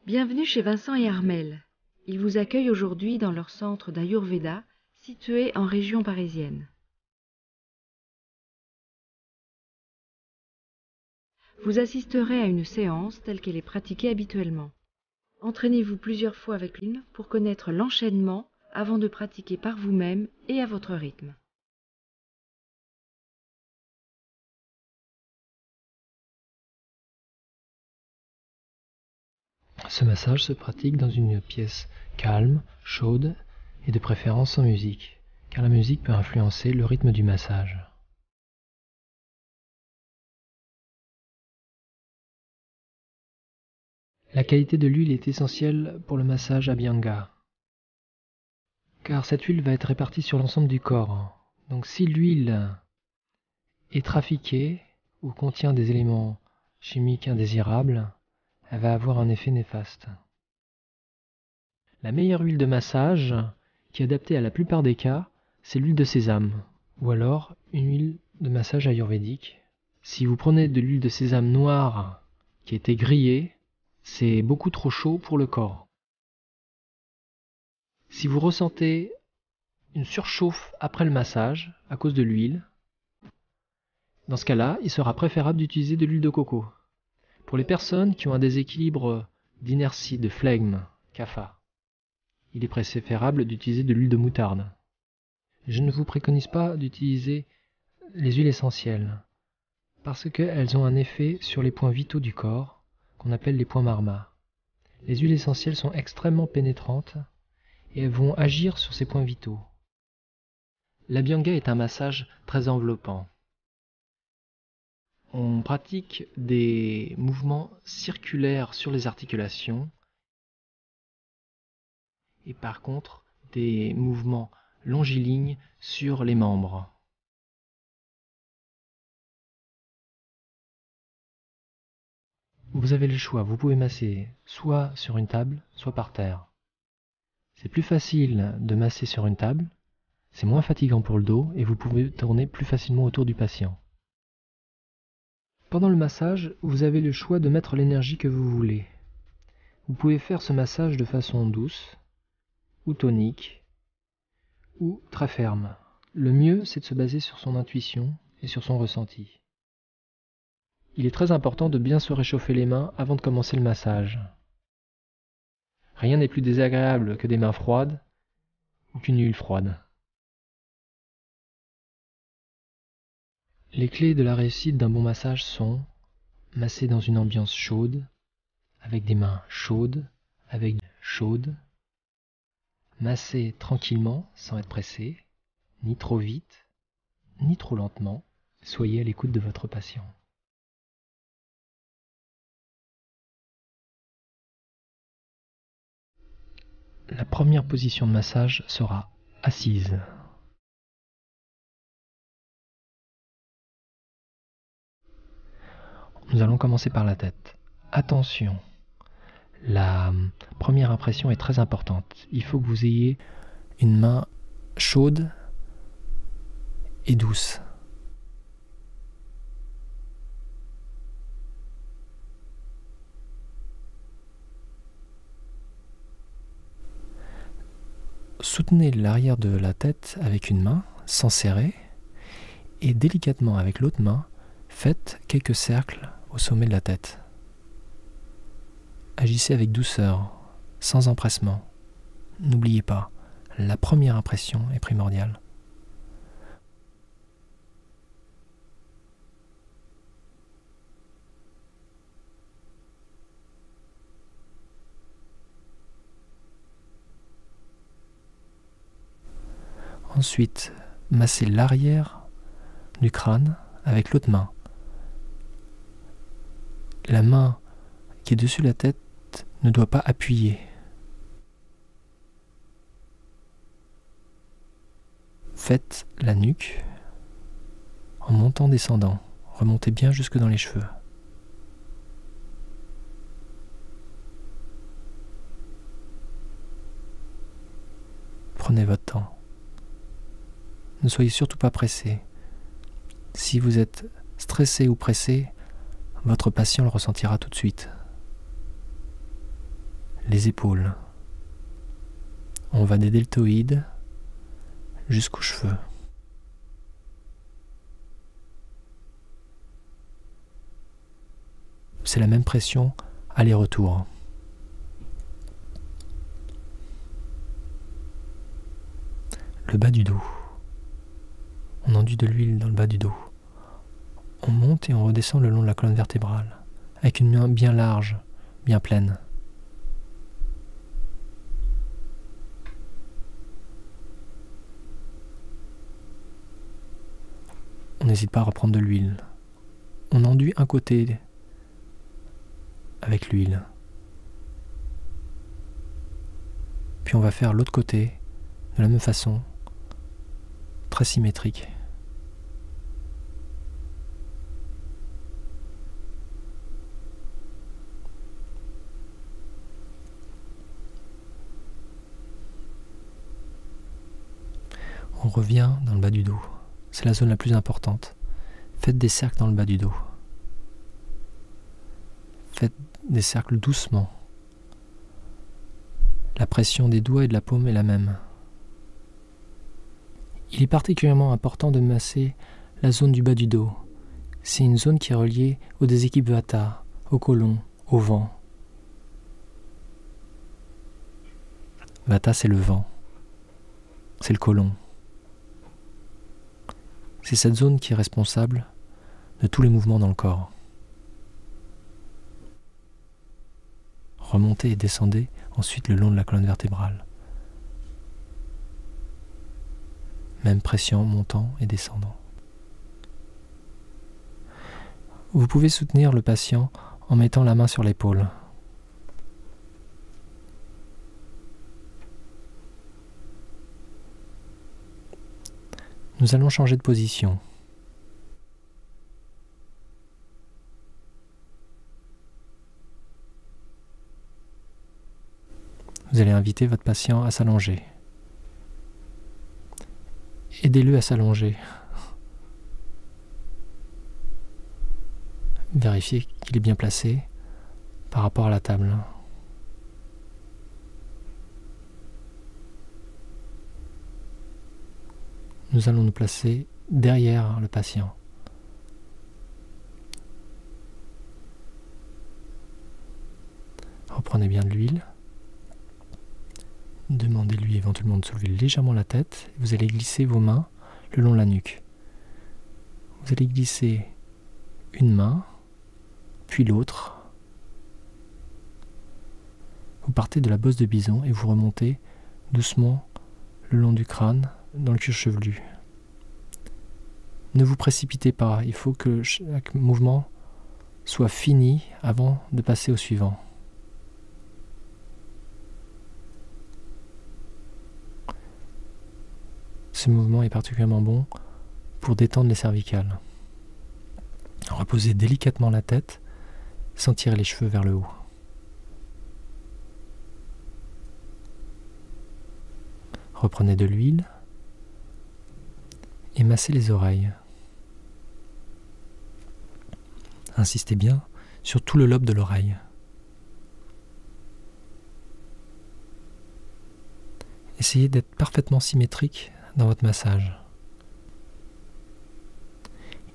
Bienvenue chez Vincent et Armelle. Ils vous accueillent aujourd'hui dans leur centre d'Ayurveda, situé en région parisienne. Vous assisterez à une séance telle qu'elle est pratiquée habituellement. Entraînez-vous plusieurs fois avec l'une pour connaître l'enchaînement avant de pratiquer par vous-même et à votre rythme. Ce massage se pratique dans une pièce calme, chaude et de préférence sans musique, car la musique peut influencer le rythme du massage. La qualité de l'huile est essentielle pour le massage Abhyanga, car cette huile va être répartie sur l'ensemble du corps. Donc si l'huile est trafiquée ou contient des éléments chimiques indésirables, elle va avoir un effet néfaste. La meilleure huile de massage, qui est adaptée à la plupart des cas, c'est l'huile de sésame, ou alors une huile de massage ayurvédique. Si vous prenez de l'huile de sésame noire qui a été grillée, c'est beaucoup trop chaud pour le corps. Si vous ressentez une surchauffe après le massage à cause de l'huile, dans ce cas-là, il sera préférable d'utiliser de l'huile de coco. Pour les personnes qui ont un déséquilibre d'inertie, de flegme, kapha, il est préférable d'utiliser de l'huile de moutarde. Je ne vous préconise pas d'utiliser les huiles essentielles, parce qu'elles ont un effet sur les points vitaux du corps, qu'on appelle les points marma. Les huiles essentielles sont extrêmement pénétrantes et elles vont agir sur ces points vitaux. L'Abhyanga est un massage très enveloppant. On pratique des mouvements circulaires sur les articulations et par contre des mouvements longilignes sur les membres. Vous avez le choix, vous pouvez masser soit sur une table, soit par terre. C'est plus facile de masser sur une table, c'est moins fatigant pour le dos et vous pouvez tourner plus facilement autour du patient. Pendant le massage, vous avez le choix de mettre l'énergie que vous voulez. Vous pouvez faire ce massage de façon douce, ou tonique, ou très ferme. Le mieux, c'est de se baser sur son intuition et sur son ressenti. Il est très important de bien se réchauffer les mains avant de commencer le massage. Rien n'est plus désagréable que des mains froides ou qu'une huile froide. Les clés de la réussite d'un bon massage sont masser dans une ambiance chaude, avec des mains chaudes, masser tranquillement sans être pressé, ni trop vite, ni trop lentement. Soyez à l'écoute de votre patient. La première position de massage sera assise. Nous allons commencer par la tête. Attention, la première impression est très importante. Il faut que vous ayez une main chaude et douce. Soutenez l'arrière de la tête avec une main, sans serrer, et délicatement avec l'autre main, faites quelques cercles au sommet de la tête. Agissez avec douceur, sans empressement. N'oubliez pas, la première impression est primordiale. Ensuite, massez l'arrière du crâne avec l'autre main. La main qui est dessus la tête ne doit pas appuyer. Faites la nuque en montant descendant. Remontez bien jusque dans les cheveux. Prenez votre temps. Ne soyez surtout pas pressé. Si vous êtes stressé ou pressé, votre patient le ressentira tout de suite. les épaules. On va des deltoïdes jusqu'aux cheveux. C'est la même pression aller-retour. Le bas du dos. On enduit de l'huile dans le bas du dos. On monte et on redescend le long de la colonne vertébrale, avec une main bien large, bien pleine. On n'hésite pas à reprendre de l'huile. On enduit un côté avec l'huile. Puis on va faire l'autre côté de la même façon, très symétrique. On revient dans le bas du dos. C'est la zone la plus importante. Faites des cercles dans le bas du dos. Faites des cercles doucement. La pression des doigts et de la paume est la même. Il est particulièrement important de masser la zone du bas du dos. C'est une zone qui est reliée au déséquilibre Vata, au côlon, au vent. Vata, c'est le vent. C'est le côlon. C'est cette zone qui est responsable de tous les mouvements dans le corps. Remontez et descendez ensuite le long de la colonne vertébrale. Même pression montant et descendant. Vous pouvez soutenir le patient en mettant la main sur l'épaule. Nous allons changer de position. Vous allez inviter votre patient à s'allonger. Aidez-le à s'allonger. Vérifiez qu'il est bien placé par rapport à la table. Nous allons nous placer derrière le patient. Reprenez bien de l'huile. Demandez-lui éventuellement de soulever légèrement la tête. Vous allez glisser vos mains le long de la nuque. Vous allez glisser une main, puis l'autre. Vous partez de la bosse de bison et vous remontez doucement le long du crâne dans le cuir chevelu. Ne vous précipitez pas, il faut que chaque mouvement soit fini avant de passer au suivant. Ce mouvement est particulièrement bon pour détendre les cervicales. Reposez délicatement la tête sans tirer les cheveux vers le haut. Reprenez de l'huile et massez les oreilles. Insistez bien sur tout le lobe de l'oreille. Essayez d'être parfaitement symétrique dans votre massage.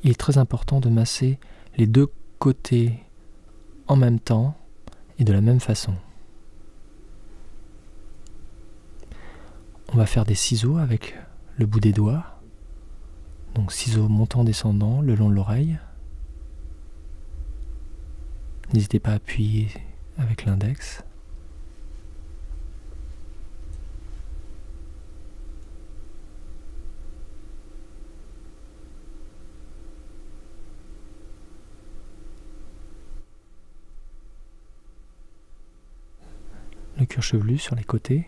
Il est très important de masser les deux côtés en même temps et de la même façon. On va faire des ciseaux avec le bout des doigts. Donc ciseaux montant-descendant le long de l'oreille. N'hésitez pas à appuyer avec l'index. Le cuir chevelu sur les côtés.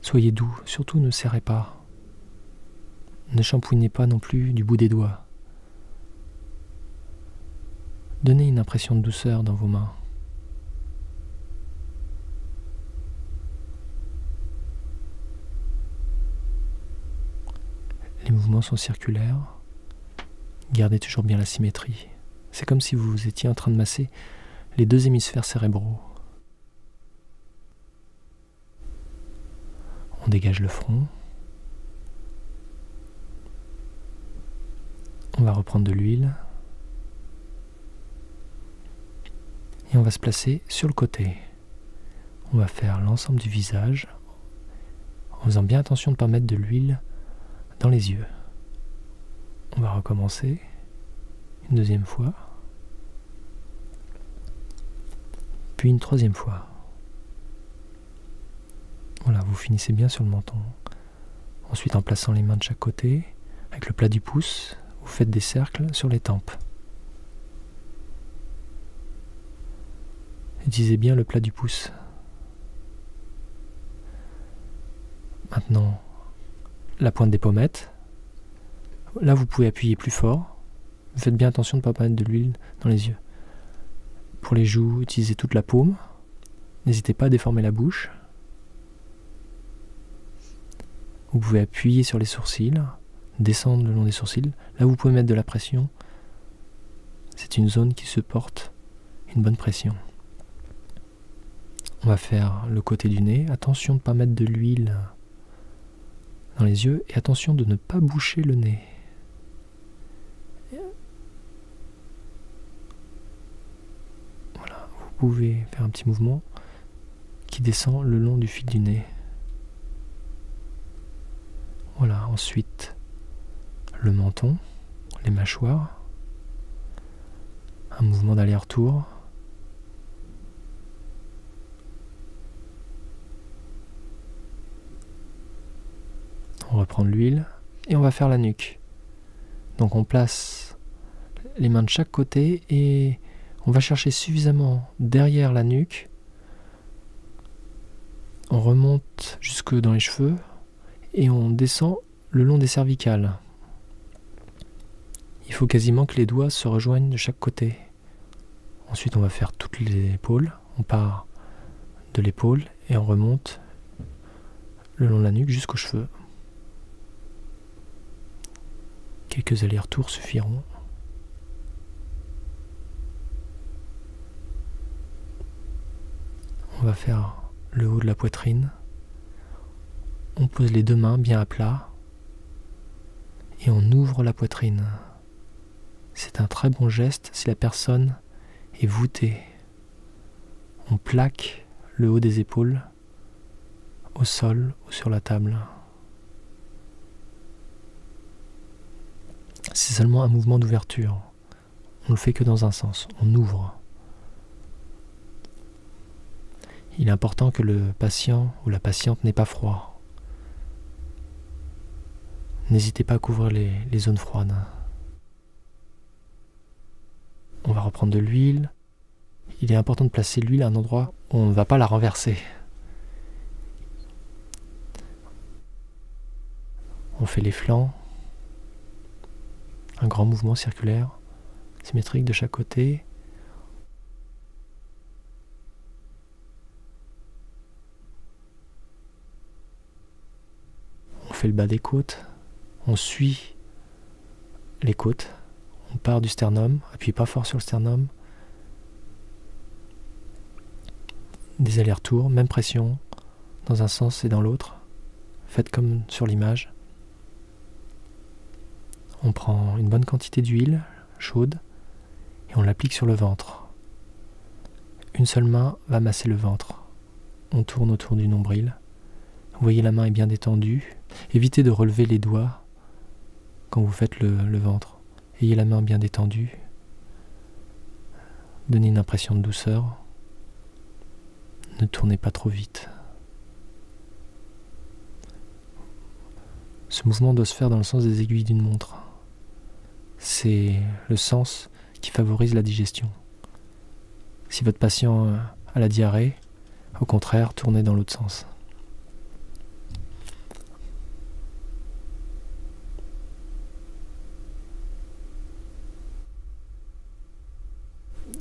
Soyez doux, surtout ne serrez pas. Ne shampouinez pas non plus du bout des doigts. Donnez une impression de douceur dans vos mains. Les mouvements sont circulaires. Gardez toujours bien la symétrie. C'est comme si vous étiez en train de masser les deux hémisphères cérébraux. On dégage le front. On va reprendre de l'huile. Et on va se placer sur le côté. On va faire l'ensemble du visage en faisant bien attention de ne pas mettre de l'huile dans les yeux. On va recommencer une deuxième fois, puis une troisième fois. Voilà, vous finissez bien sur le menton. Ensuite, en plaçant les mains de chaque côté, avec le plat du pouce, vous faites des cercles sur les tempes. Utilisez bien le plat du pouce. Maintenant, la pointe des pommettes. Là, vous pouvez appuyer plus fort. Faites bien attention de ne pas mettre de l'huile dans les yeux. Pour les joues, utilisez toute la paume. N'hésitez pas à déformer la bouche. Vous pouvez appuyer sur les sourcils, descendre le long des sourcils. Là, vous pouvez mettre de la pression. C'est une zone qui supporte une bonne pression. On va faire le côté du nez. Attention de ne pas mettre de l'huile dans les yeux et attention de ne pas boucher le nez. Voilà, vous pouvez faire un petit mouvement qui descend le long du fil du nez. Voilà, ensuite le menton, les mâchoires, un mouvement d'aller-retour. On reprend de l'huile et on va faire la nuque. Donc on place les mains de chaque côté et on va chercher suffisamment derrière la nuque. On remonte jusque dans les cheveux et on descend le long des cervicales. Il faut quasiment que les doigts se rejoignent de chaque côté. Ensuite on va faire toutes les épaules. On part de l'épaule et on remonte le long de la nuque jusqu'aux cheveux. Quelques allers-retours suffiront. On va faire le haut de la poitrine. On pose les deux mains bien à plat et on ouvre la poitrine. C'est un très bon geste si la personne est voûtée. On plaque le haut des épaules au sol ou sur la table. C'est seulement un mouvement d'ouverture. On ne le fait que dans un sens. On ouvre. Il est important que le patient ou la patiente n'ait pas froid. N'hésitez pas à couvrir les zones froides. On va reprendre de l'huile. Il est important de placer l'huile à un endroit où on ne va pas la renverser. On fait les flancs. Un grand mouvement circulaire, symétrique de chaque côté. On fait le bas des côtes. On suit les côtes. On part du sternum. Appuyez pas fort sur le sternum. Des allers-retours, même pression, dans un sens et dans l'autre. Faites comme sur l'image. On prend une bonne quantité d'huile chaude et on l'applique sur le ventre. Une seule main va masser le ventre. On tourne autour du nombril. Vous voyez, la main est bien détendue. Évitez de relever les doigts quand vous faites le ventre. Ayez la main bien détendue. Donnez une impression de douceur. Ne tournez pas trop vite. Ce mouvement doit se faire dans le sens des aiguilles d'une montre. C'est le sens qui favorise la digestion. Si votre patient a la diarrhée, au contraire, tournez dans l'autre sens.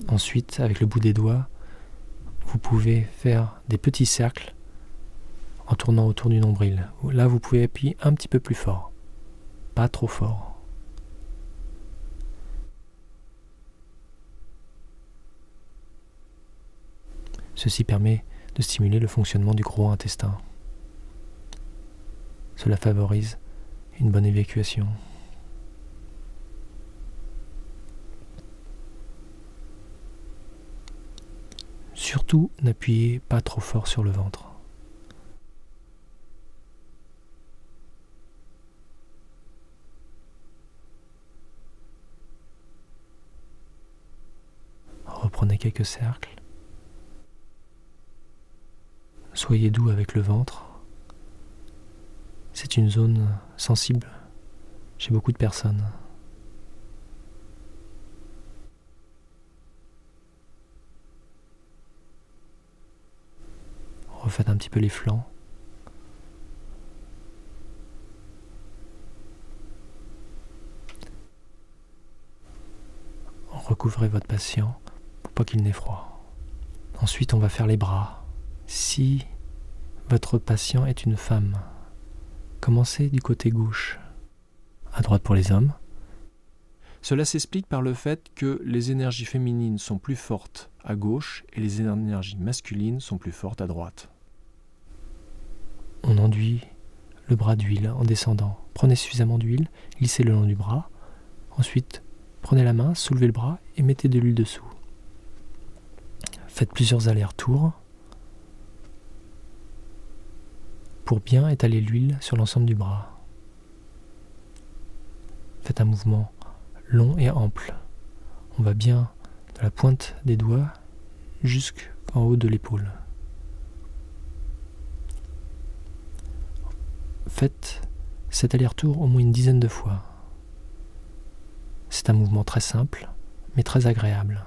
Ensuite, avec le bout des doigts, vous pouvez faire des petits cercles en tournant autour du nombril. Là, vous pouvez appuyer un petit peu plus fort, pas trop fort. Ceci permet de stimuler le fonctionnement du gros intestin. Cela favorise une bonne évacuation. Surtout, n'appuyez pas trop fort sur le ventre. Reprenez quelques cercles. Soyez doux avec le ventre. C'est une zone sensible chez beaucoup de personnes. Refaites un petit peu les flancs. Recouvrez votre patient pour pas qu'il n'ait froid. Ensuite, on va faire les bras. Si votre patient est une femme, commencez du côté gauche, à droite pour les hommes. Cela s'explique par le fait que les énergies féminines sont plus fortes à gauche et les énergies masculines sont plus fortes à droite. On enduit le bras d'huile en descendant. Prenez suffisamment d'huile, glissez le long du bras. Ensuite, prenez la main, soulevez le bras et mettez de l'huile dessous. Faites plusieurs allers-retours pour bien étaler l'huile sur l'ensemble du bras. Faites un mouvement long et ample. On va bien de la pointe des doigts jusqu'en haut de l'épaule. Faites cet aller-retour au moins une dizaine de fois. C'est un mouvement très simple, mais très agréable.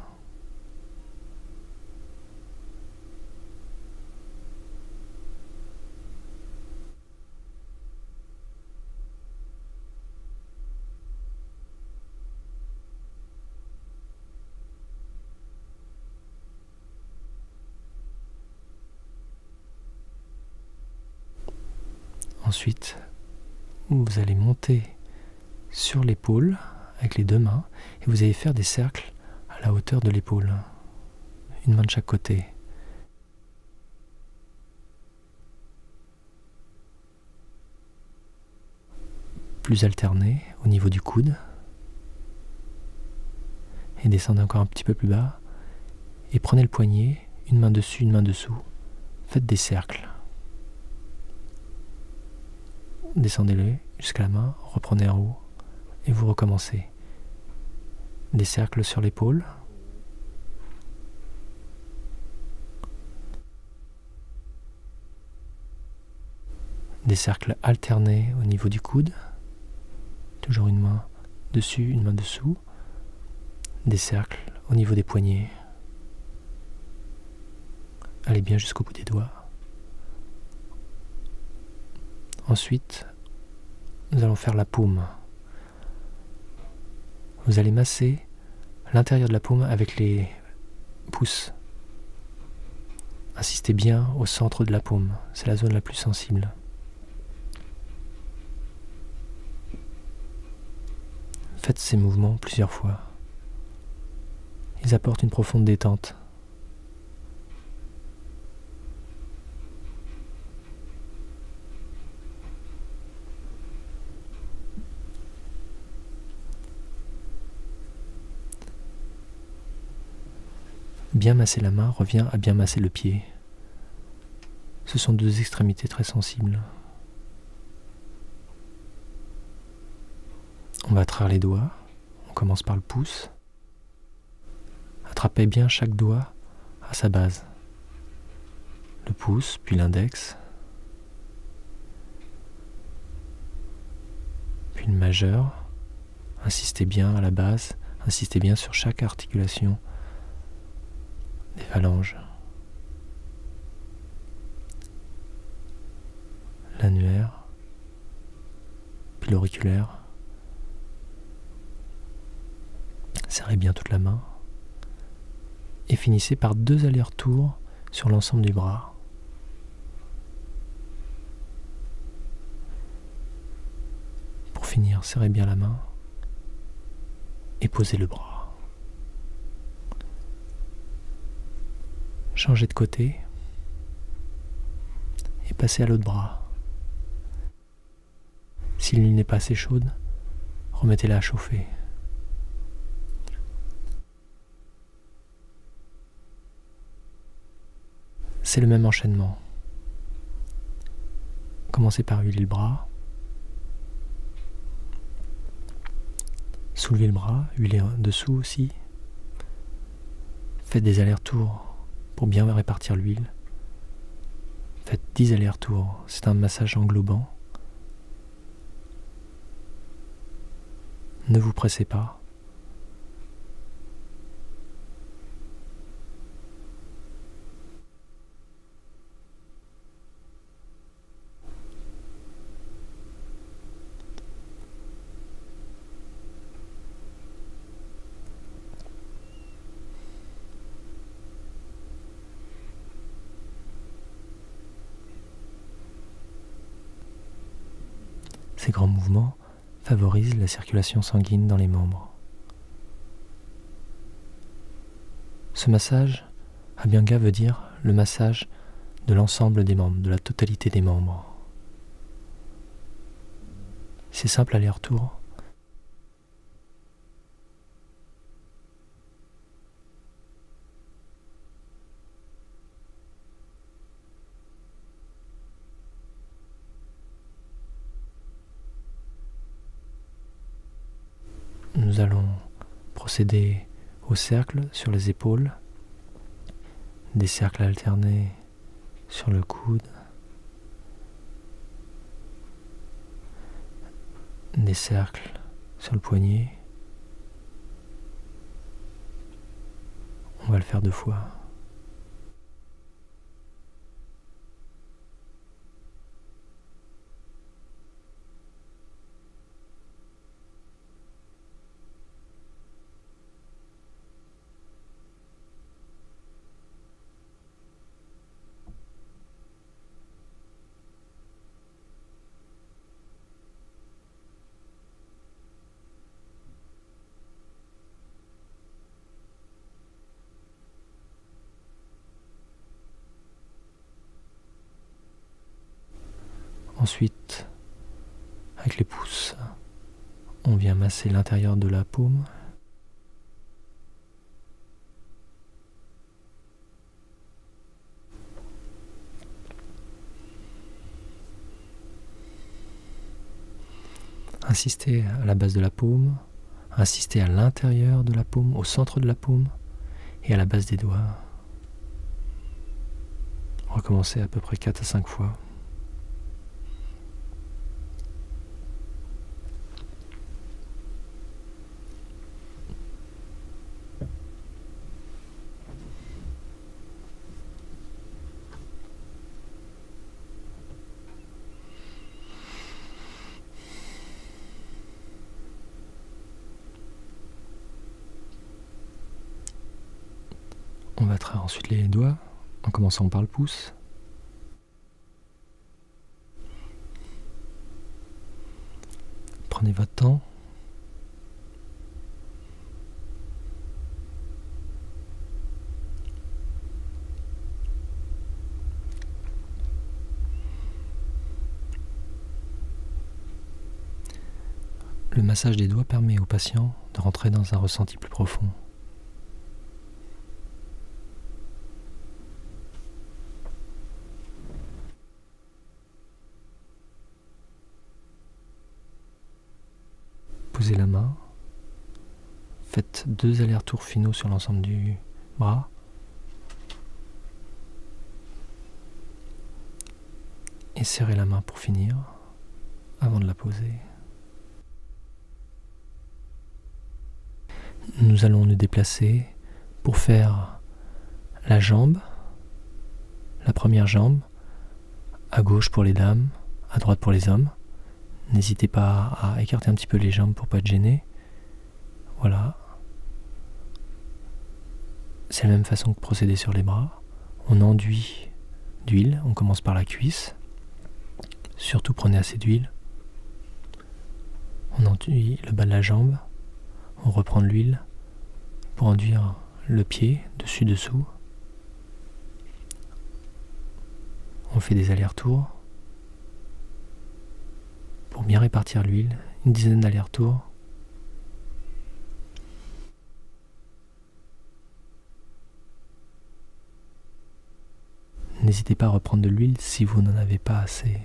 Ensuite, vous allez monter sur l'épaule avec les deux mains et vous allez faire des cercles à la hauteur de l'épaule. Une main de chaque côté. Plus alterné au niveau du coude. Et descendez encore un petit peu plus bas. Et prenez le poignet, une main dessus, une main dessous. Faites des cercles. Descendez-le jusqu'à la main, reprenez en haut et vous recommencez. Des cercles sur l'épaule. Des cercles alternés au niveau du coude. Toujours une main dessus, une main dessous. Des cercles au niveau des poignets. Allez bien jusqu'au bout des doigts. Ensuite, nous allons faire la paume. Vous allez masser l'intérieur de la paume avec les pouces. Insistez bien au centre de la paume, c'est la zone la plus sensible. Faites ces mouvements plusieurs fois. Ils apportent une profonde détente. Bien masser la main revient à bien masser le pied. Ce sont deux extrémités très sensibles. On va traire les doigts. On commence par le pouce. Attrapez bien chaque doigt à sa base. Le pouce, puis l'index, puis le majeur. Insistez bien à la base. Insistez bien sur chaque articulation des phalanges. L'annulaire, puis l'auriculaire. Serrez bien toute la main. Et finissez par 2 allers-retours sur l'ensemble du bras. Pour finir, serrez bien la main et posez le bras. Changez de côté et passez à l'autre bras. Si l'huile n'est pas assez chaude, remettez-la à chauffer. C'est le même enchaînement. Commencez par huiler le bras. Soulevez le bras, huilez dessous aussi. Faites des allers-retours pour bien répartir l'huile. Faites 10 allers-retours. C'est un massage englobant. Ne vous pressez pas. Ces grands mouvements favorisent la circulation sanguine dans les membres. Ce massage, Abhyanga veut dire le massage de l'ensemble des membres, de la totalité des membres. C'est simple aller-retour. Nous allons procéder au cercle sur les épaules, des cercles alternés sur le coude, des cercles sur le poignet. On va le faire 2 fois. Ensuite, avec les pouces, on vient masser l'intérieur de la paume. Insistez à la base de la paume, insistez à l'intérieur de la paume, au centre de la paume et à la base des doigts. Recommencez à peu près 4 à 5 fois. On va traire ensuite les doigts, en commençant par le pouce. Prenez votre temps. Le massage des doigts permet au patient de rentrer dans un ressenti plus profond. Posez la main, faites 2 allers-retours finaux sur l'ensemble du bras. Et serrez la main pour finir, avant de la poser. Nous allons nous déplacer pour faire la jambe, la première jambe, à gauche pour les dames, à droite pour les hommes. N'hésitez pas à écarter un petit peu les jambes pour pas être gêné. Voilà. C'est la même façon que procéder sur les bras. On enduit d'huile, on commence par la cuisse. Surtout prenez assez d'huile. On enduit le bas de la jambe. On reprend de l'huile pour enduire le pied, dessus-dessous. On fait des allers-retours pour bien répartir l'huile, une dizaine d'allers-retours. N'hésitez pas à reprendre de l'huile si vous n'en avez pas assez.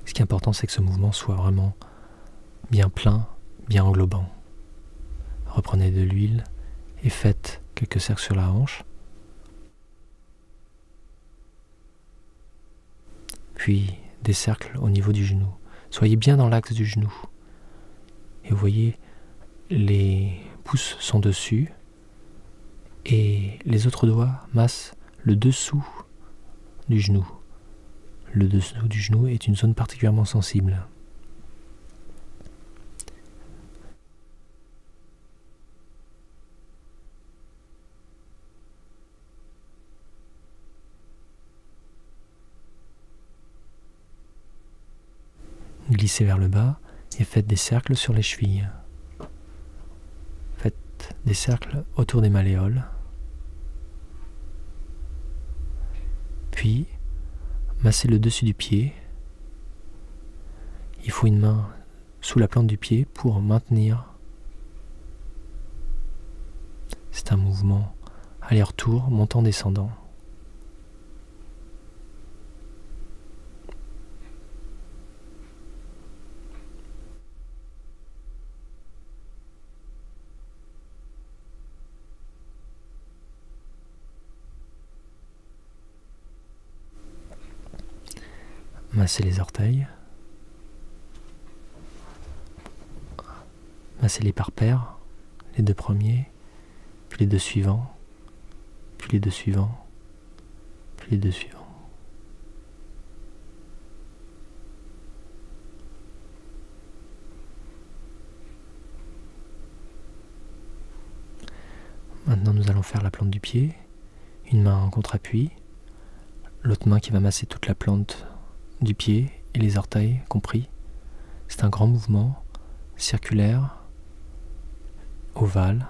Ce qui est important, c'est que ce mouvement soit vraiment bien plein, bien englobant. Reprenez de l'huile et faites quelques cercles sur la hanche. Puis des cercles au niveau du genou. Soyez bien dans l'axe du genou. Et vous voyez, les pouces sont dessus et les autres doigts massent le dessous du genou. Le dessous du genou est une zone particulièrement sensible. Glissez vers le bas et faites des cercles sur les chevilles. Faites des cercles autour des malléoles. Puis, massez le dessus du pied. Il faut une main sous la plante du pied pour maintenir. C'est un mouvement aller-retour, montant-descendant. Massez les orteils. Massez-les par paires, les deux premiers, puis les deux suivants, puis les deux suivants, puis les deux suivants. Maintenant, nous allons faire la plante du pied, une main en contre-appui, l'autre main qui va masser toute la plante du pied et les orteils compris. C'est un grand mouvement circulaire, ovale.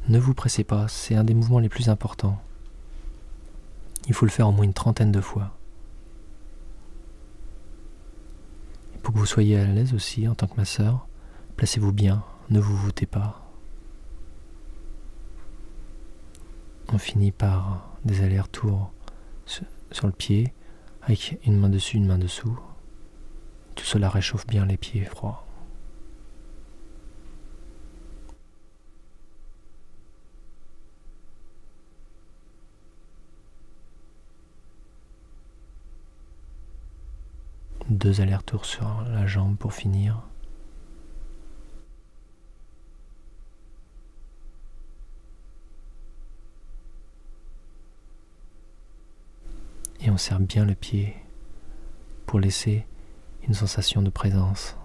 Ne vous pressez pas, c'est un des mouvements les plus importants. Il faut le faire au moins une trentaine de fois. Pour que vous soyez à l'aise aussi en tant que masseur, placez-vous bien, ne vous voûtez pas. On finit par des allers-retours sur le pied, avec une main dessus, une main dessous. Tout cela réchauffe bien les pieds froids. Deux allers-retours sur la jambe pour finir. Et on serre bien le pied pour laisser une sensation de présence.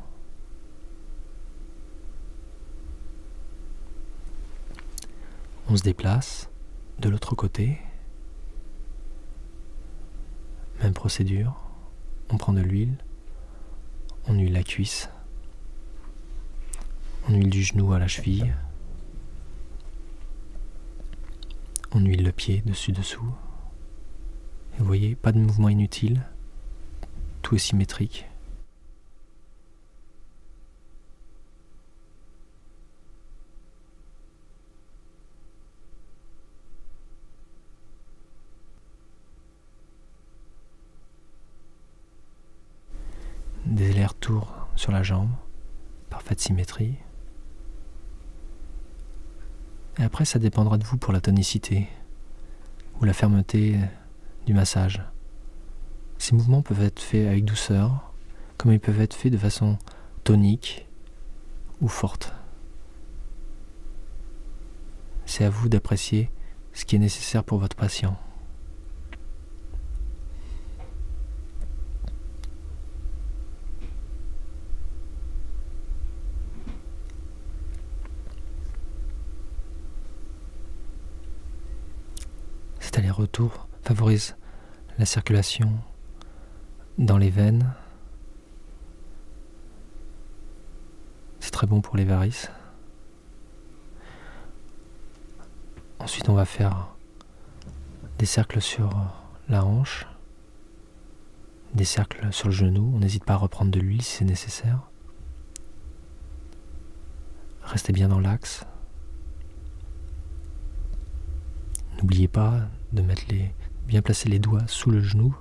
On se déplace de l'autre côté. Même procédure. On prend de l'huile. On huile la cuisse. On huile du genou à la cheville. On huile le pied dessus-dessous. Et vous voyez, pas de mouvement inutile. Tout est symétrique. Des allers-retours sur la jambe, parfaite symétrie. Et après, ça dépendra de vous pour la tonicité ou la fermeté du massage. Ces mouvements peuvent être faits avec douceur, comme ils peuvent être faits de façon tonique ou forte. C'est à vous d'apprécier ce qui est nécessaire pour votre patient. aller-retour favorise la circulation dans les veines. C'est très bon pour les varices. Ensuite, on va faire des cercles sur la hanche, des cercles sur le genou. On n'hésite pas à reprendre de l'huile si c'est nécessaire. Restez bien dans l'axe. N'oubliez pas de bien placer les doigts sous le genou.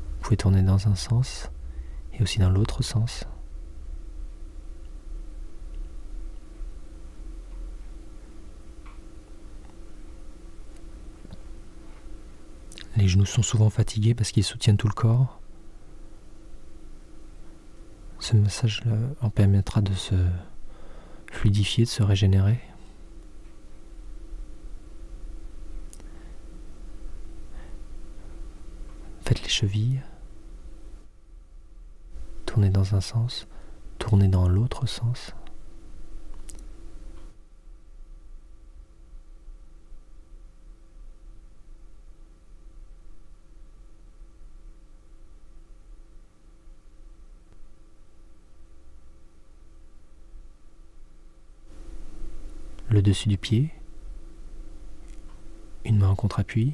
Vous pouvez tourner dans un sens et aussi dans l'autre sens. Les genoux sont souvent fatigués parce qu'ils soutiennent tout le corps. Ce massage en permettra de se fluidifier, de se régénérer. Faites les chevilles. Tournez dans un sens, tournez dans l'autre sens. Le dessus du pied, une main en contre-appui.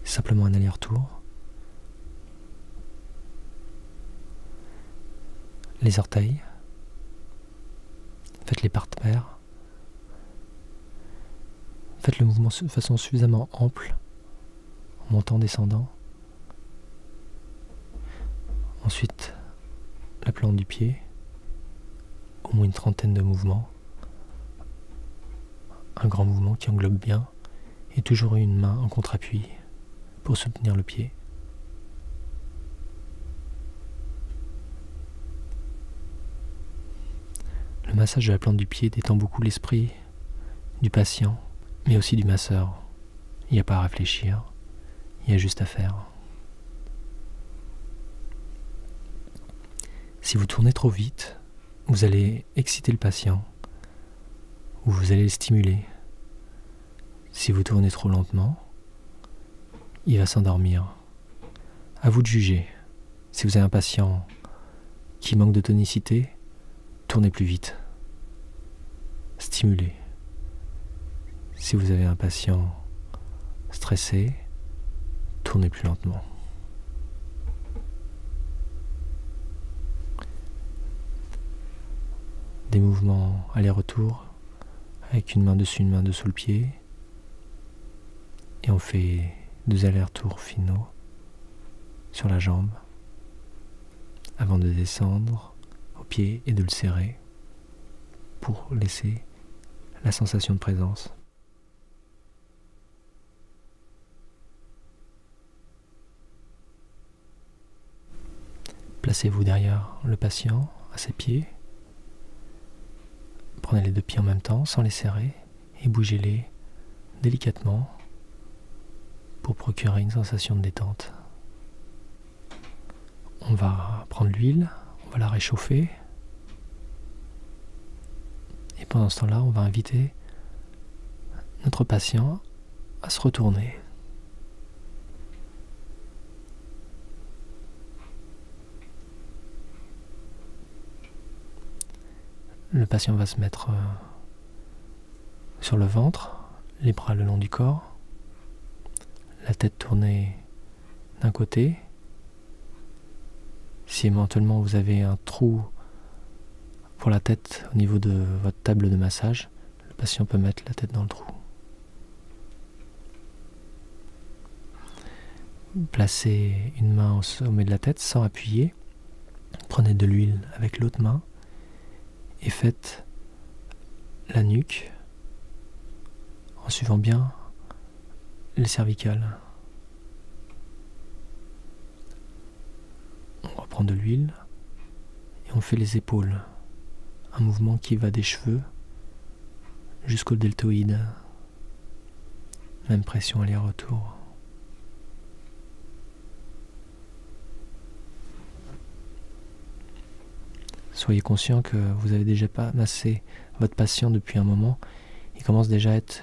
Simplement un aller-retour. Les orteils. Faites-les par paire. Faites le mouvement de façon suffisamment ample, en montant, descendant. Ensuite, la plante du pied, au moins une trentaine de mouvements. Un grand mouvement qui englobe bien, et toujours une main en contre-appui pour soutenir le pied. Le massage de la plante du pied détend beaucoup l'esprit du patient, mais aussi du masseur. Il n'y a pas à réfléchir, il y a juste à faire. Si vous tournez trop vite, vous allez exciter le patient ou vous allez le stimuler. Si vous tournez trop lentement, il va s'endormir. À vous de juger. Si vous avez un patient qui manque de tonicité, tournez plus vite. Stimulez. Si vous avez un patient stressé, tournez plus lentement. Des mouvements aller-retour avec une main dessus, une main dessous le pied. Et on fait 2 allers-retours finaux sur la jambe avant de descendre au pied et de le serrer pour laisser la sensation de présence. Placez-vous derrière le patient, à ses pieds. Prenez les 2 pieds en même temps sans les serrer et bougez-les délicatement pour procurer une sensation de détente. On va prendre l'huile, on va la réchauffer et pendant ce temps-là, on va inviter notre patient à se retourner. Le patient va se mettre sur le ventre, les bras le long du corps, la tête tournée d'un côté. Si éventuellement vous avez un trou pour la tête au niveau de votre table de massage, le patient peut mettre la tête dans le trou. Placez une main au sommet de la tête sans appuyer. Prenez de l'huile avec l'autre main et faites la nuque en suivant bien les cervicales. On reprend de l'huile et on fait les épaules. Un mouvement qui va des cheveux jusqu'au deltoïde. Même pression aller-retour. Soyez conscient que vous avez déjà pas massé votre patient depuis un moment. Il commence déjà à être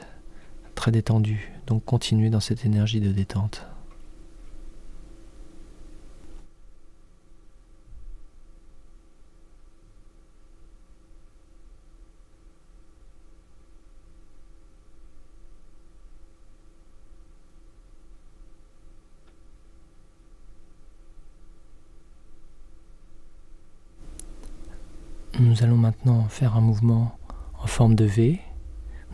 très détendu. Donc continuez dans cette énergie de détente. Nous allons maintenant faire un mouvement en forme de V.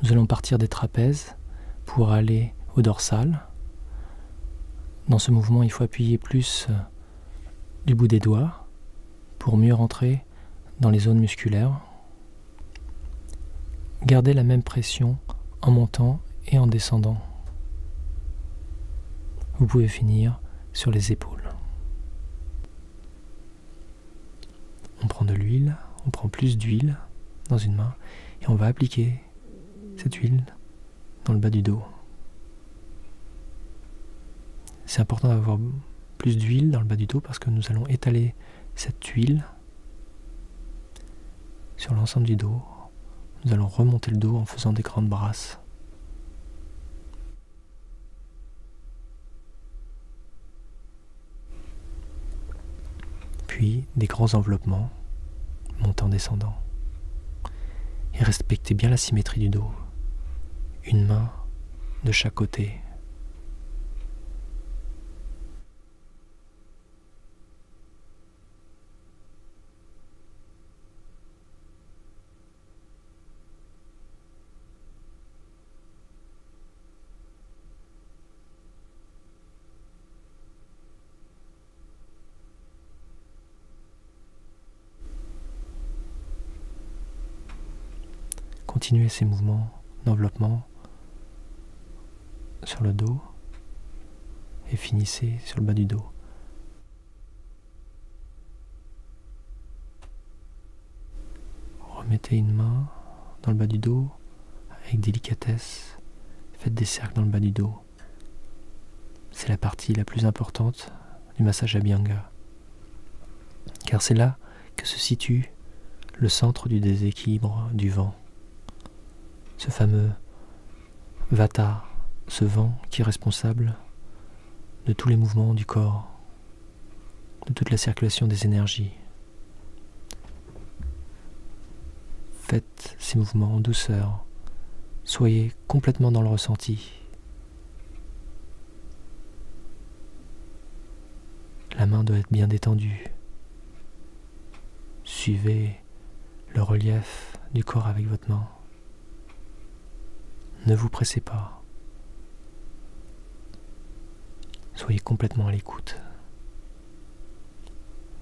Nous allons partir des trapèzes pour aller au dorsal. Dans ce mouvement, il faut appuyer plus du bout des doigts pour mieux rentrer dans les zones musculaires. Gardez la même pression en montant et en descendant. Vous pouvez finir sur les épaules. On prend de l'huile. On prend plus d'huile dans une main et on va appliquer cette huile dans le bas du dos. C'est important d'avoir plus d'huile dans le bas du dos parce que nous allons étaler cette huile sur l'ensemble du dos. Nous allons remonter le dos en faisant des grandes brasses. Puis des grands enveloppements. Montant, descendant. Et respectez bien la symétrie du dos. Une main de chaque côté. Continuez ces mouvements d'enveloppement sur le dos et finissez sur le bas du dos. Remettez une main dans le bas du dos avec délicatesse. Faites des cercles dans le bas du dos. C'est la partie la plus importante du massage Abhyanga, car c'est là que se situe le centre du déséquilibre du vent. Ce fameux Vata, ce vent qui est responsable de tous les mouvements du corps, de toute la circulation des énergies. Faites ces mouvements en douceur, soyez complètement dans le ressenti. La main doit être bien détendue. Suivez le relief du corps avec votre main. Ne vous pressez pas. Soyez complètement à l'écoute.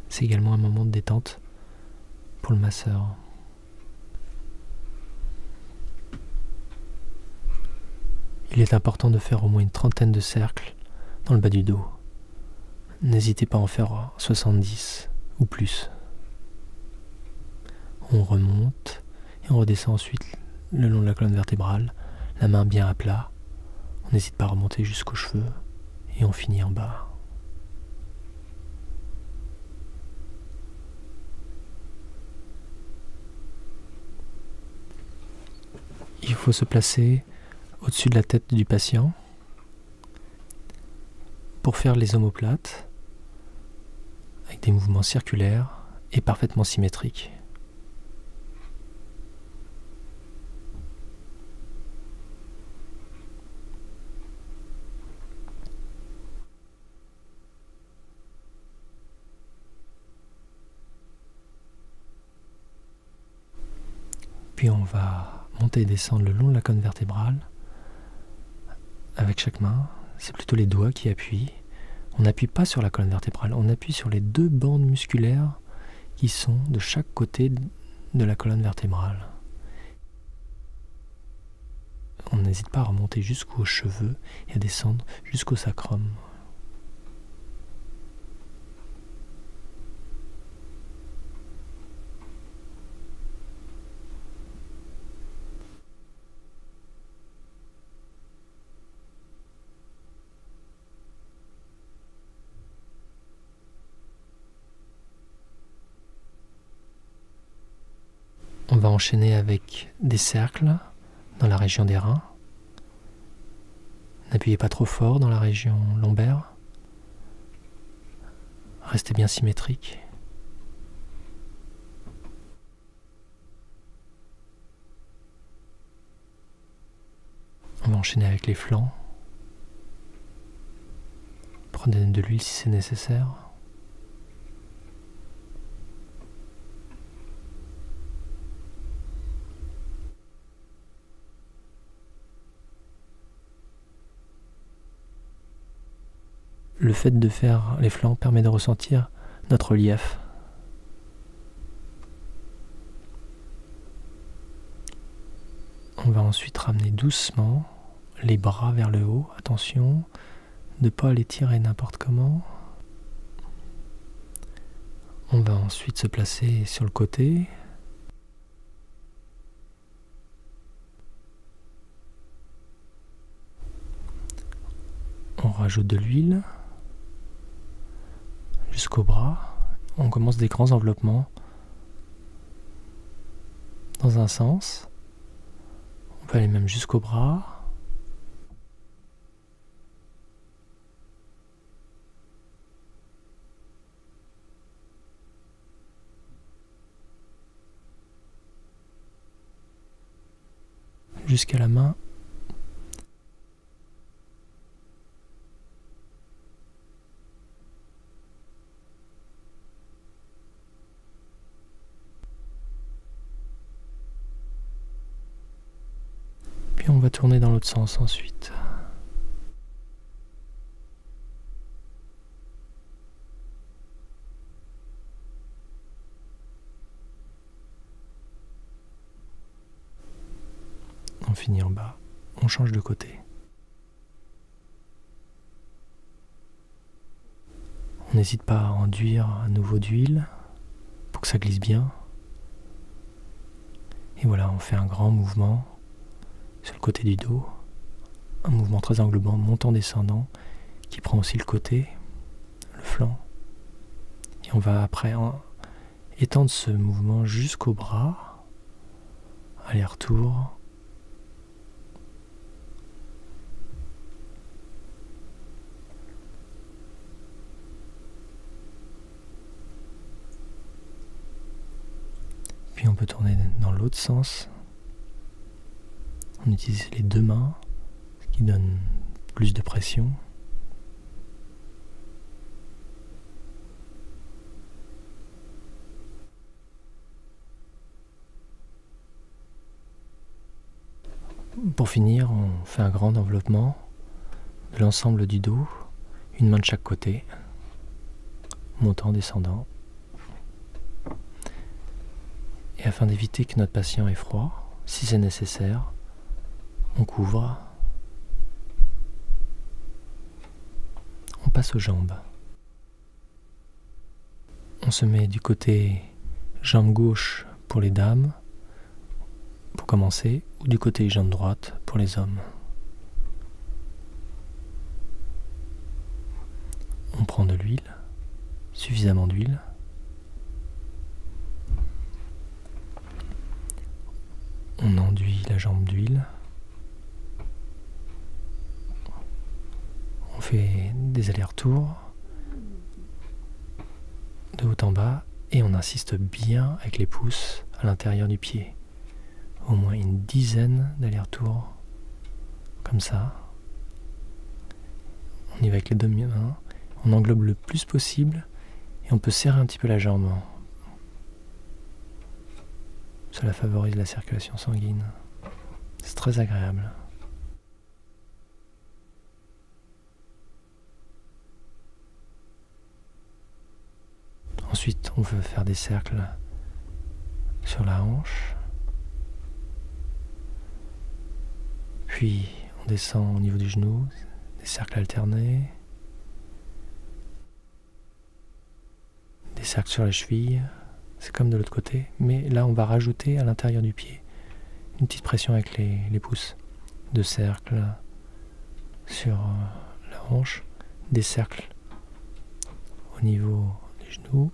C'est également un moment de détente pour le masseur. Il est important de faire au moins une trentaine de cercles dans le bas du dos. N'hésitez pas à en faire 70 ou plus. On remonte et on redescend ensuite le long de la colonne vertébrale, la main bien à plat. On n'hésite pas à remonter jusqu'aux cheveux et on finit en bas. Il faut se placer au-dessus de la tête du patient pour faire les omoplates avec des mouvements circulaires et parfaitement symétriques. Puis on va monter et descendre le long de la colonne vertébrale avec chaque main. C'est plutôt les doigts qui appuient. On n'appuie pas sur la colonne vertébrale, on appuie sur les deux bandes musculaires qui sont de chaque côté de la colonne vertébrale. On n'hésite pas à remonter jusqu'aux cheveux et à descendre jusqu'au sacrum. On va enchaîner avec des cercles dans la région des reins. N'appuyez pas trop fort dans la région lombaire. Restez bien symétrique. On va enchaîner avec les flancs. Prenez de l'huile si c'est nécessaire. Le fait de faire les flancs permet de ressentir notre relief. On va ensuite ramener doucement les bras vers le haut. Attention de ne pas les tirer n'importe comment. On va ensuite se placer sur le côté. On rajoute de l'huile jusqu'au bras. On commence des grands enveloppements dans un sens. On peut aller même jusqu'au bras. Jusqu'à la main. Puis on va tourner dans l'autre sens ensuite. On finit en bas, on change de côté. On n'hésite pas à enduire à nouveau d'huile pour que ça glisse bien. Et voilà, on fait un grand mouvement sur le côté du dos, un mouvement très englobant, montant-descendant, qui prend aussi le côté, le flanc. Et on va après étendre ce mouvement jusqu'au bras, aller-retour. Puis on peut tourner dans l'autre sens. On utilise les deux mains, ce qui donne plus de pression. Pour finir, on fait un grand enveloppement de l'ensemble du dos, une main de chaque côté, montant, descendant. Et afin d'éviter que notre patient ait froid, si c'est nécessaire, on couvre. On passe aux jambes. On se met du côté jambe gauche pour les dames, pour commencer, ou du côté jambe droite pour les hommes. On prend de l'huile, suffisamment d'huile. On enduit la jambe d'huile. On fait des allers-retours de haut en bas et on insiste bien avec les pouces à l'intérieur du pied. Au moins une dizaine d'allers-retours comme ça. On y va avec les deux mains. On englobe le plus possible et on peut serrer un petit peu la jambe. Cela favorise la circulation sanguine. C'est très agréable. Ensuite, on veut faire des cercles sur la hanche. Puis, on descend au niveau du genou, des cercles alternés. Des cercles sur les chevilles. C'est comme de l'autre côté, mais là on va rajouter à l'intérieur du pied une petite pression avec les pouces. Deux cercles sur la hanche, des cercles au niveau des genoux.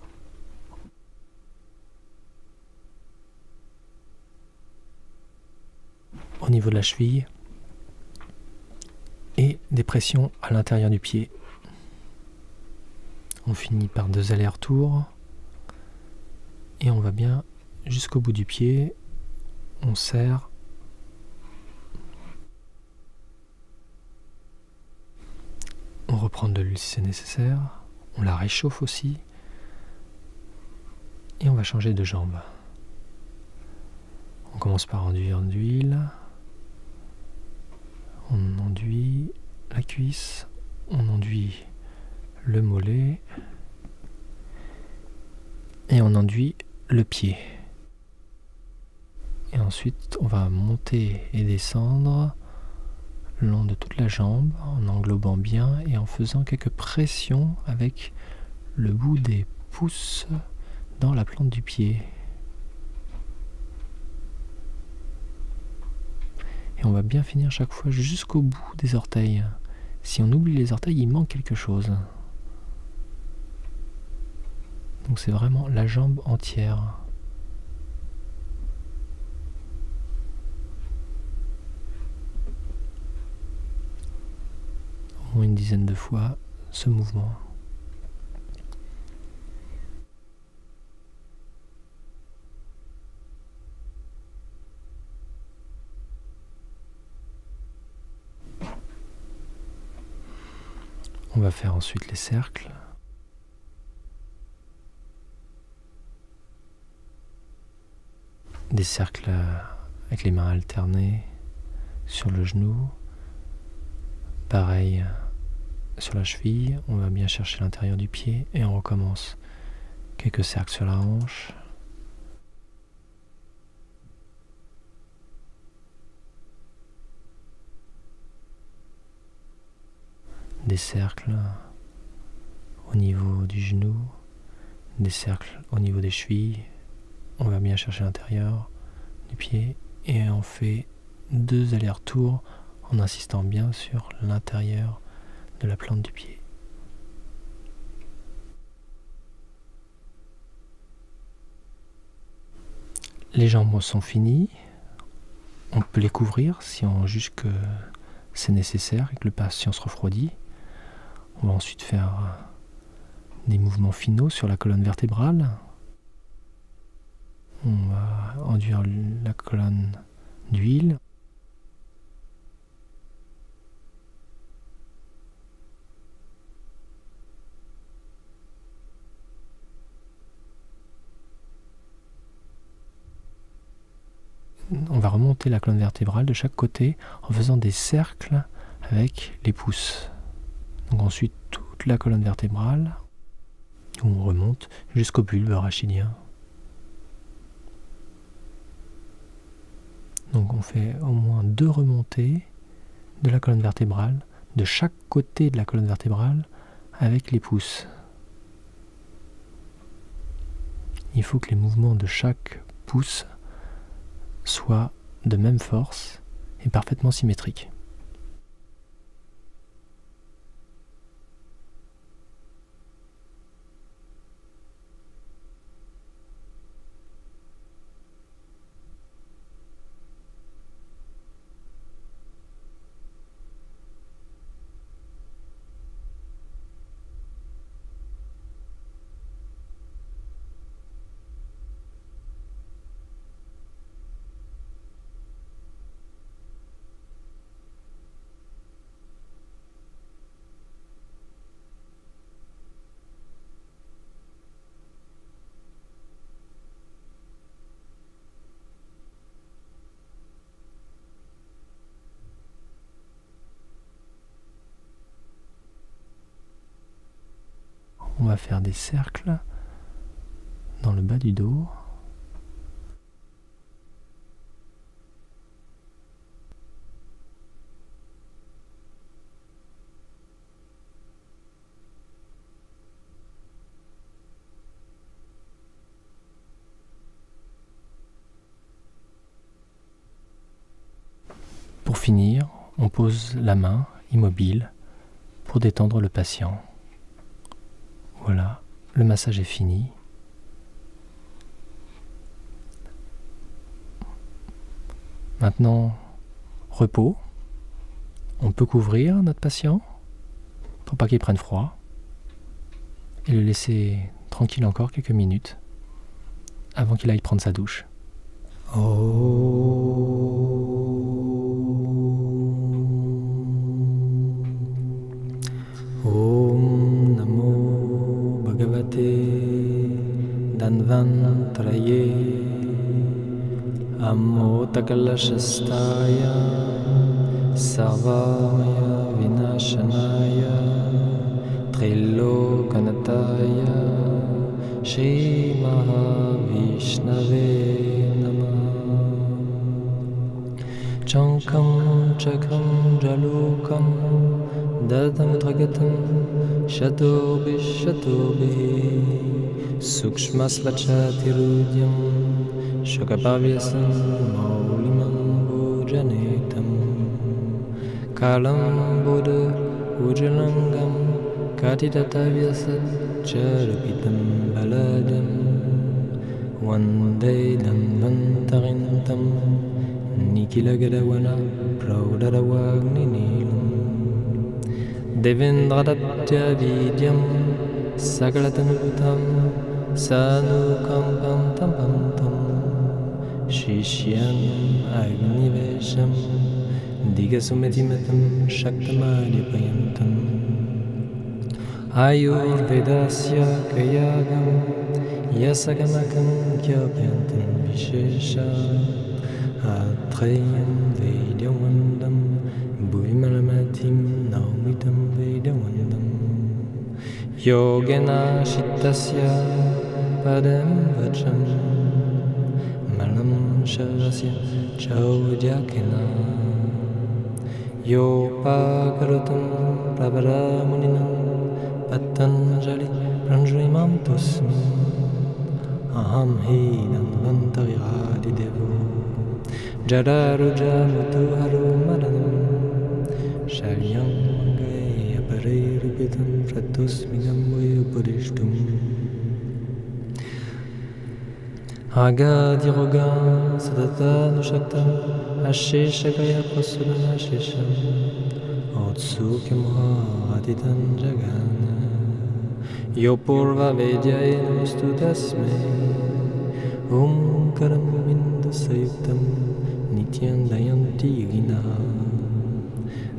au niveau de la cheville et des pressions à l'intérieur du pied. On finit par 2 allers-retours et on va bien jusqu'au bout du pied. On serre. On reprend de l'huile si c'est nécessaire. On la réchauffe aussi. Et on va changer de jambe. On commence par enduire de l'huile. On enduit la cuisse. On enduit le mollet. Et on enduit le pied. Et ensuite, on va monter et descendre le long de toute la jambe en englobant bien et en faisant quelques pressions avec le bout des pouces dans la plante du pied. Et on va bien finir chaque fois jusqu'au bout des orteils. Si on oublie les orteils, il manque quelque chose. Donc c'est vraiment la jambe entière. Au moins une dizaine de fois ce mouvement. On va faire ensuite les cercles. Des cercles avec les mains alternées sur le genou. Pareil sur la cheville, on va bien chercher l'intérieur du pied et on recommence. Quelques cercles sur la hanche. Des cercles au niveau du genou, des cercles au niveau des chevilles. On va bien chercher l'intérieur du pied et on fait 2 allers-retours en insistant bien sur l'intérieur de la plante du pied. Les jambes sont finies. On peut les couvrir si on juge que c'est nécessaire et que le patient se refroidit. On va ensuite faire des mouvements finaux sur la colonne vertébrale. On va enduire la colonne d'huile. On va remonter la colonne vertébrale de chaque côté en faisant des cercles avec les pouces. Donc ensuite toute la colonne vertébrale, où on remonte jusqu'au bulbe rachidien. Donc on fait au moins 2 remontées de la colonne vertébrale, de chaque côté de la colonne vertébrale, avec les pouces. Il faut que les mouvements de chaque pouce soient de même force et parfaitement symétriques. On va faire des cercles dans le bas du dos. Pour finir, on pose la main immobile pour détendre le patient. Voilà, le massage est fini. Maintenant, repos. On peut couvrir notre patient pour pas qu'il prenne froid et le laisser tranquille encore quelques minutes avant qu'il aille prendre sa douche. Om Namo Bhagavate Dhanvantraye Amotakalashastaya Sarvamaya Vinashanaya Trilokanataya Shri Mahavishnave Namah. Chankam Chakram Jalokam Dadam Dragatam Shatobi Shatobi Sukshmasvachatirudyam Shokapavyasan Maulimam Bhujanetam Kalam Buddha Ujalangam Katitatavyasat Charapitam Baladam Vande Dhanvantarintam Nikilagadawana Praudadavagnineelam Devendradatya Vidyam Sakalatanutam Sanukampam Tampantam Shishyam Agnivesham Digasumetimatam Shaktamadyapayantam Ayurvedasya Kayagam Yasagamakam Kyapayantam Vishesha Atrayam Vedyawandam Bhuvimalamatim Naumitam Vedyawandam Yogena Shittasya Padam Vacham Malam Sharasya Chaudyakena Yopakarutam Prabharamuninam Patanjali Pranjalimam Tosmi Aham Hi Dhanvantari Devo Jadaruja Mutuharu Madanam Sharyam Gaya Parirupitam Pratusmigam Vayupurishtum Agadiroga Sadata Nushaktam Ashesha Gaya Prasudana Shesham Otsukyamha Aditan Jagana Yopurva Vedyaye Namustu Tasme Karam Bindu Sayuktam Nityan Dayanti Gina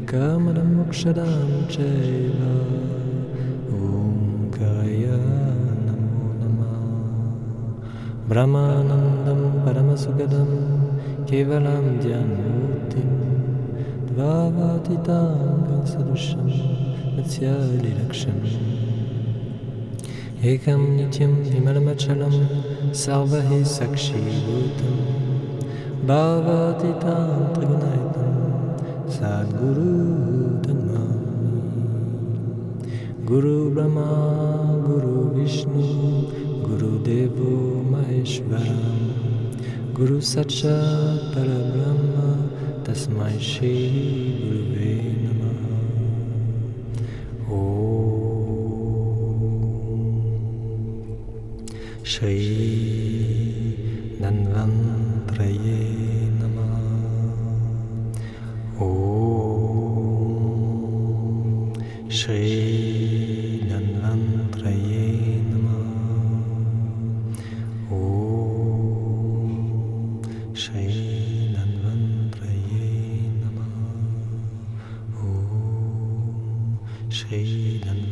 Kamadam Mokshadam Cheva Karaya Namo Namah Brahmanandam Paramasukadam Kevalam Dhyanmurtim Dvavatitam Sadusham Matsyali Laksham Ekam Nityam Vimalamachalam Sarvahi Sakshi Bhutam Bhavatitam Trigunaitam Sadguru Tanmami Guru Brahma Guru Vishnu Guru Devo Maheshwaram Guru Sakshat Parabrahma Tasmai Shri Guruve Namah. Shri Dhanvantraye Namah. Om Shri Dhanvantraye Namah. Om Shri Dhanvantraye Namah. Om Shri Dhanvantraye